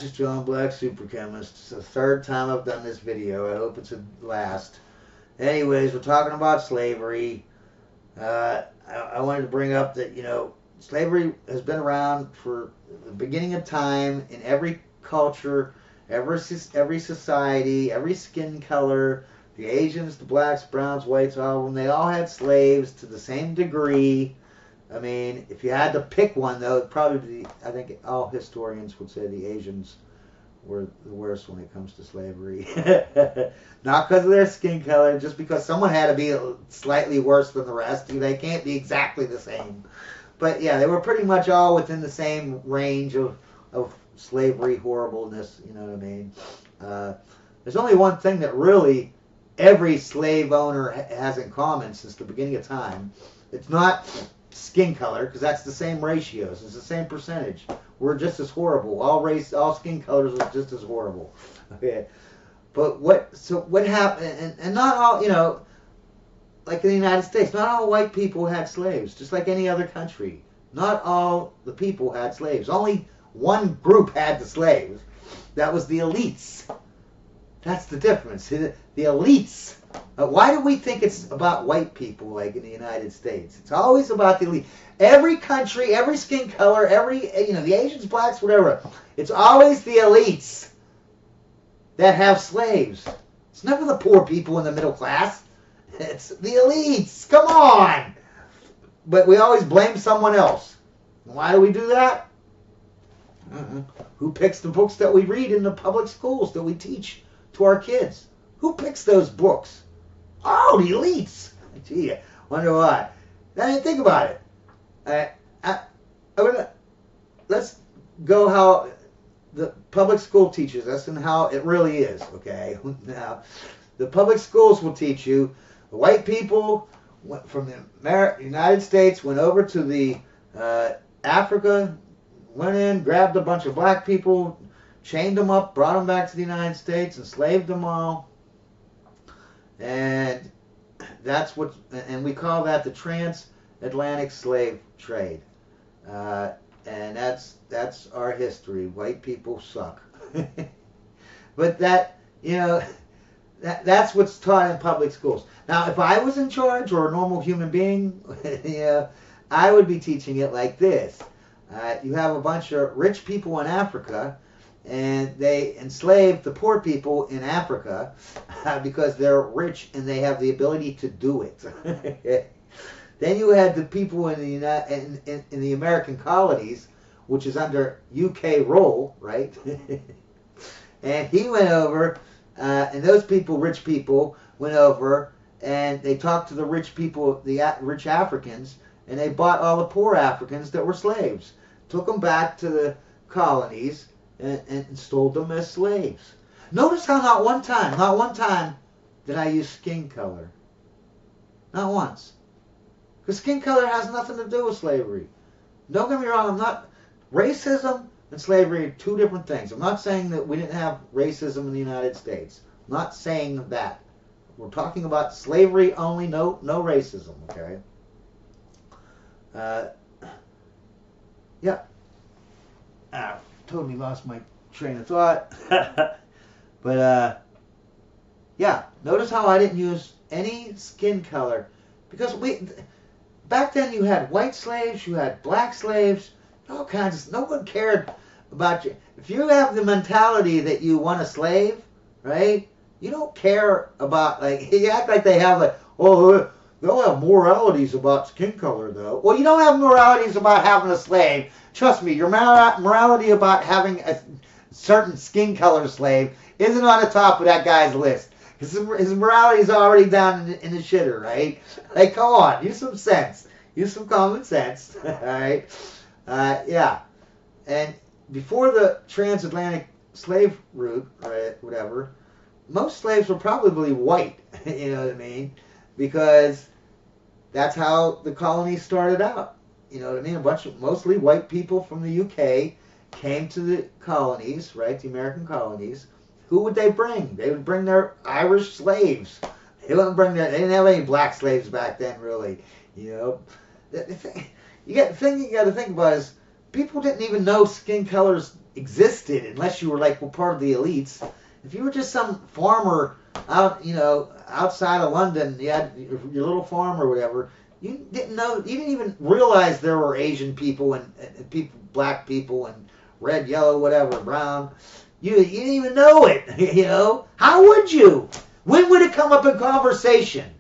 This is John Black, Super Chemist. It's the third time I've done this video. I hope it's the last. Anyways, we're talking about slavery. I wanted to bring up that, slavery has been around for the beginning of time in every culture, every society, every skin color. The Asians, the blacks, browns, whites, all of them, they all had slaves to the same degree. I mean, if you had to pick one, though, it'd probably be, I think all historians would say the Asians were the worst when it comes to slavery. Not because of their skin color, just because someone had to be slightly worse than the rest. They can't be exactly the same. But yeah, they were pretty much all within the same range of slavery horribleness, you know what I mean? There's only one thing that really every slave owner has in common since the beginning of time. It's not skin color, because that's the same ratios. It's the same percentage. We're just as horrible. All skin colors are just as horrible. Okay, but what happened? And not all, like in the United States, not all white people had slaves. Just like any other country, not all the people had slaves. Only one group had the slaves. That was the elites. That's the difference. The elites. Why do we think it's about white people like in the United States? It's always about the elite. Every country, every skin color, the Asians, blacks, whatever. It's always the elites that have slaves. It's never the poor people in the middle class. It's the elites. Come on. But we always blame someone else. Why do we do that? Who picks the books that we read in the public schools that we teach to our kids? Who picks those books? Oh, the elites. Gee, I wonder why. I mean, think about it. Let's go how the public school teaches us and how it really is, okay? Now, the public schools will teach you the white people from the United States went over to the Africa, went in, grabbed a bunch of black people, chained them up, brought them back to the United States, enslaved them all. And and we call that the transatlantic slave trade. And that's our history. White people suck. But that's what's taught in public schools. Now, if I was in charge or a normal human being, I would be teaching it like this. You have a bunch of rich people in Africa, and they enslaved the poor people in Africa because they're rich and they have the ability to do it. Then you had the people in the American colonies, which is under UK rule, right? And he went over, and those people, rich people, went over and they talked to the rich people, the rich Africans, and they bought all the poor Africans that were slaves, took them back to the colonies, and sold them as slaves. Notice how not one time did I use skin color. Not once. Because skin color has nothing to do with slavery. Don't get me wrong, racism and slavery are two different things. I'm not saying that we didn't have racism in the United States. I'm not saying that. We're talking about slavery only, no racism, okay? Yeah. Totally lost my train of thought. But yeah, notice how I didn't use any skin color, because back then you had white slaves, you had black slaves, all kinds of, no one cared about you. If you have the mentality that you want a slave, right? You don't care about, like, you act like they have, like, oh, they'll have moralities about skin color, though. Well, you don't have moralities about having a slave. Trust me, your morality about having a certain skin color slave isn't on the top of that guy's list. His morality is already down in the shitter, right? Like, come on, use some sense. Use some common sense, all right? Yeah. And before the transatlantic slave route, right, whatever, most slaves were probably white, you know what I mean? Because that's how the colonies started out. You know what I mean? A bunch of mostly white people from the UK came to the colonies, right? The American colonies. Who would they bring? They would bring their Irish slaves. They didn't have any black slaves back then, really. You know, the thing you got to think about is people didn't even know skin colors existed unless you were like part of the elites. If you were just some farmer out, outside of London, you had your little farm or whatever, you didn't know, you didn't even realize there were Asian people and people, black people and red, yellow, whatever, brown. You didn't even know it, How would you? When would it come up in conversation?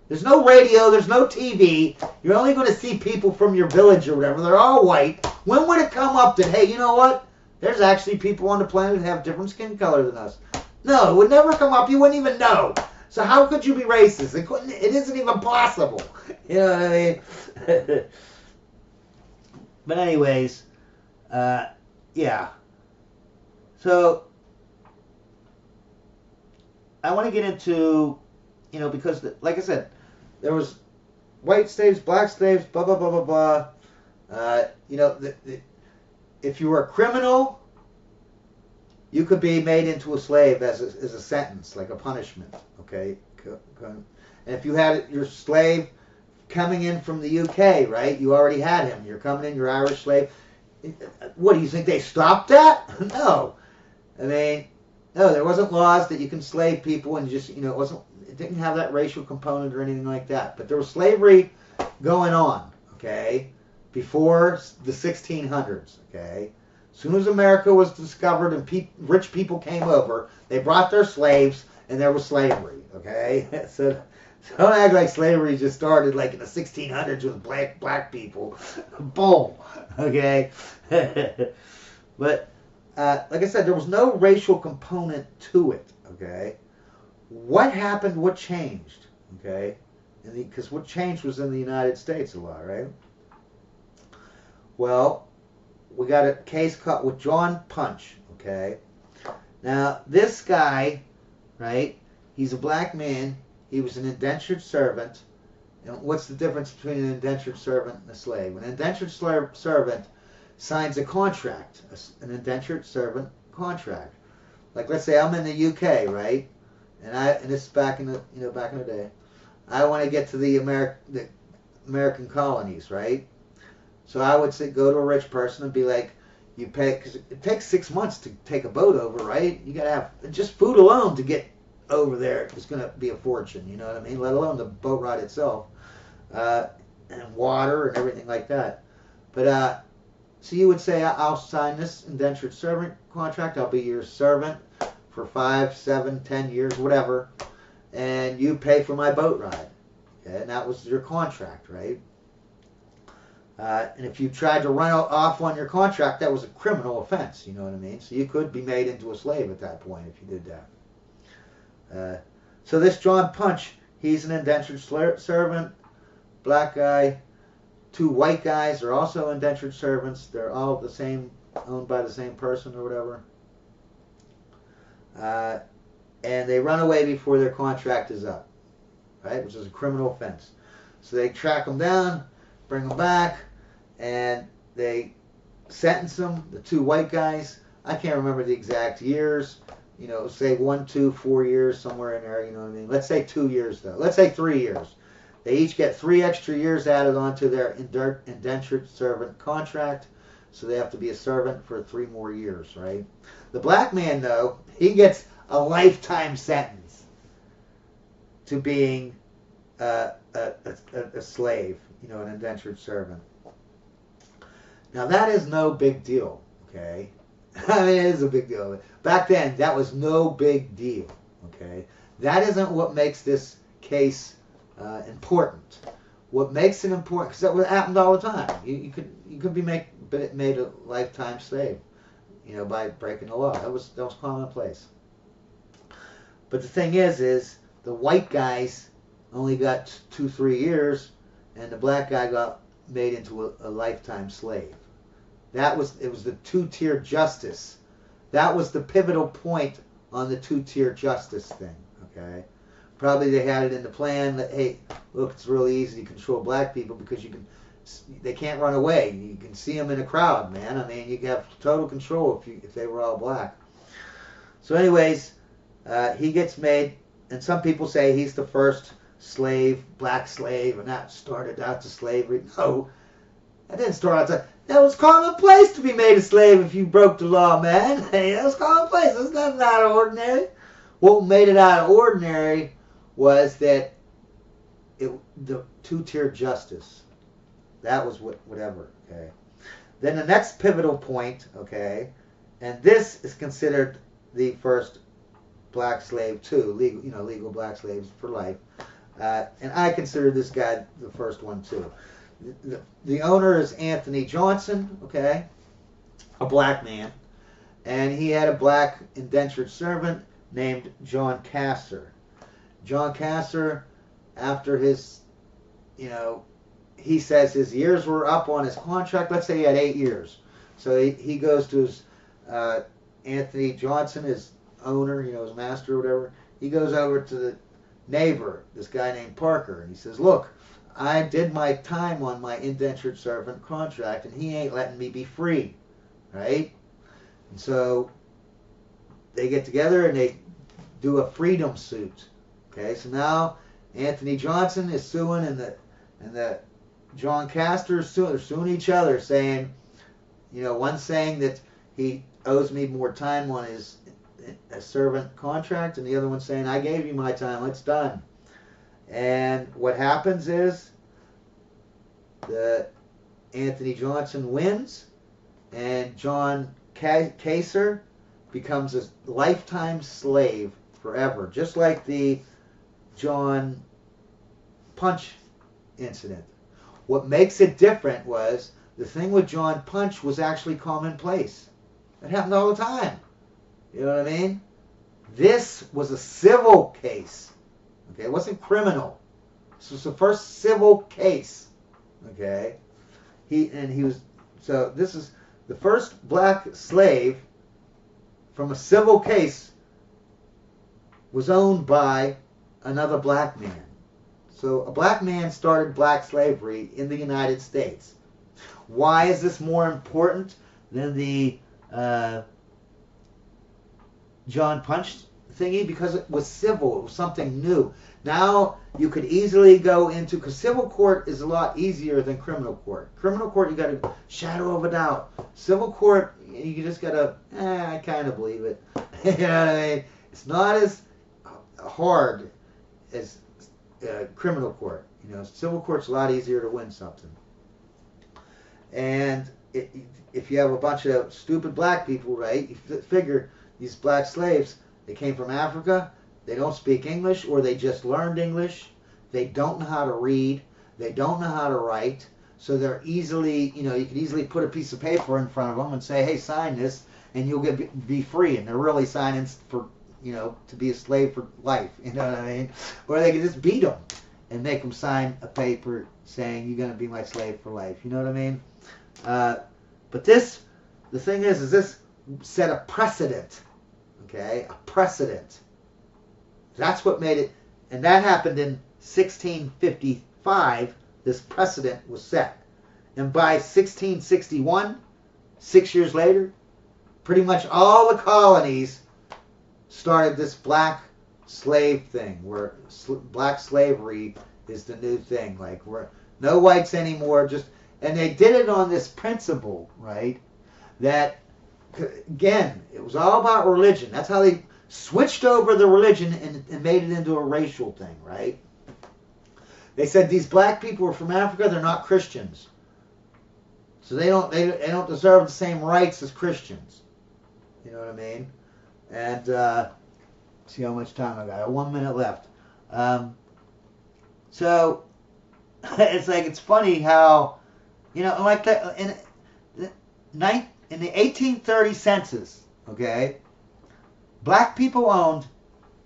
There's no radio, there's no TV. You're only going to see people from your village or whatever. They're all white. When would it come up that, hey, you know what? There's actually people on the planet that have different skin color than us. No, it would never come up. You wouldn't even know. So how could you be racist? It isn't even possible. You know what I mean? But anyways, yeah. So I want to get into, because like I said, there was white slaves, black slaves, blah, blah, blah, blah, blah. If you were a criminal, you could be made into a slave as a sentence, like a punishment, okay? And if you had your slave coming in from the UK, right? You already had him. You're coming in, you're Irish slave. What, do you think they stopped that? No. I mean, no, there wasn't laws that you can slave people and just, it didn't have that racial component or anything like that. But there was slavery going on, okay, before the 1600s, okay? As soon as America was discovered and rich people came over, they brought their slaves and there was slavery, okay? So don't act like slavery just started like in the 1600s with black people. Boom, okay? But like I said, there was no racial component to it, okay? What happened, what changed, okay? Because what changed was in the United States a lot, right? Well, we got a case caught with John Punch, okay? Now, this guy, right, he's a black man. He was an indentured servant. And what's the difference between an indentured servant and a slave? An indentured servant signs a contract, an indentured servant contract. Like, let's say I'm in the UK, right? And this is back in the day. I want to get to the American colonies, right? So I would say, go to a rich person and be like, you pay, because it takes 6 months to take a boat over, right? You got to have, just food alone to get over there is going to be a fortune, you know what I mean? Let alone the boat ride itself, and water and everything like that. But, so you would say, I'll sign this indentured servant contract. I'll be your servant for 5, 7, 10 years, whatever. And you pay for my boat ride. Okay? And that was your contract, right? And if you tried to run off on your contract, that was a criminal offense, you know what I mean? So you could be made into a slave at that point if you did that. So this John Punch, he's an indentured servant, black guy. 2 white guys are also indentured servants. They're all the same, owned by the same person or whatever. And they run away before their contract is up, right? Which is a criminal offense. So they track them down, bring them back, and they sentence them, the 2 white guys. I can't remember the exact years. Say 1, 2, 4 years, somewhere in there, you know what I mean? Let's say 2 years, though. Let's say 3 years. They each get 3 extra years added onto their indentured servant contract, so they have to be a servant for 3 more years, right? The black man, though, he gets a lifetime sentence to being a slave, an indentured servant. Now, that is no big deal, okay? I mean, it is a big deal. Back then, that was no big deal, okay? That isn't what makes this case important. What makes it important, because that happened all the time. You could be made a lifetime slave, by breaking the law. That was commonplace. But the thing is the white guys only got 2, 3 years, and the black guy got made into a lifetime slave. It was the 2-tier justice. That was the pivotal point on the 2-tier justice thing. Okay. Probably they had it in the plan that, hey, look, it's really easy to control black people because they can't run away. You can see them in a crowd, man. I mean, you can have total control if they were all black. So anyways, he gets made, and some people say he's the first black slave, and that started out to slavery. No, that didn't start out to, That was commonplace to be made a slave if you broke the law, man. Hey, that was commonplace. That's nothing out of ordinary. What made it out of ordinary was that the two-tier justice. That was whatever. Okay. Then the next pivotal point. Okay, and this is considered the first black slave too. Legal black slaves for life. And I consider this guy the first one too. The owner is Anthony Johnson, okay, a black man, and he had a black indentured servant named John Castor. John Castor, after his, he says his years were up on his contract. Let's say he had 8 years. So he goes to his, Anthony Johnson, his owner, his master or whatever. He goes over to the neighbor, this guy named Parker, and he says, look, I did my time on my indentured servant contract, and he ain't letting me be free, right? And so they get together and they do a freedom suit. Okay, so now Anthony Johnson is suing, and the John Castor is suing. They're suing each other, saying, one saying that he owes me more time on his servant contract, and the other one saying, I gave you my time, it's done. And what happens is Anthony Johnson wins, and John Castor becomes a lifetime slave forever, just like the John Punch incident. What makes it different was the thing with John Punch was actually commonplace. It happened all the time. You know what I mean? This was a civil case. Okay, it wasn't criminal. This was the first civil case. Okay, so this is the first black slave from a civil case was owned by another black man. So a black man started black slavery in the United States. Why is this more important than the John Punch thingy? Because it was civil. It was something new. Now you could easily go into, because civil court is a lot easier than criminal court. Criminal court, you got a shadow of a doubt. Civil court, you just got to, I kind of believe it. You know what I mean? It's not as hard as criminal court. Civil court's a lot easier to win something. And if you have a bunch of stupid black people, right, you figure these black slaves, they came from Africa, they don't speak English, or they just learned English, they don't know how to read, they don't know how to write, so they're easily, you can easily put a piece of paper in front of them and say, hey, sign this, and you'll be free, and they're really signing for, to be a slave for life, you know what I mean? Or they can just beat them and make them sign a paper saying, you're going to be my slave for life, you know what I mean? But the thing is this set a precedent, okay? A precedent. That's what made it, and that happened in 1655, this precedent was set. And by 1661, 6 years later, pretty much all the colonies started this black slave thing, where black slavery is the new thing. Like, we're no whites anymore, and they did it on this principle, right, that, again, it was all about religion. That's how they switched over the religion and made it into a racial thing, right? They said these black people are from Africa, they're not Christians. So they don't deserve the same rights as Christians. You know what I mean? And see how much time I got. 1 minute left. So it's funny how, like that in the 1830 census, okay, black people owned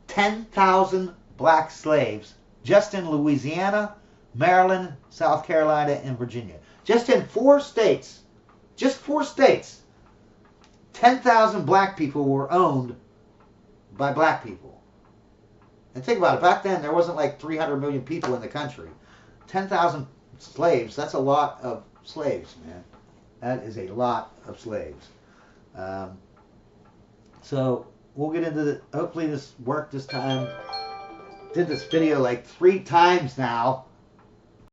10,000 black slaves just in Louisiana, Maryland, South Carolina, and Virginia. Just in 4 states. Just 4 states. 10,000 black people were owned by black people. And think about it. Back then, there wasn't like 300 million people in the country. 10,000 slaves, that's a lot of slaves, man. That is a lot of slaves. So we'll get into hopefully this worked this time. Did this video like 3 times now.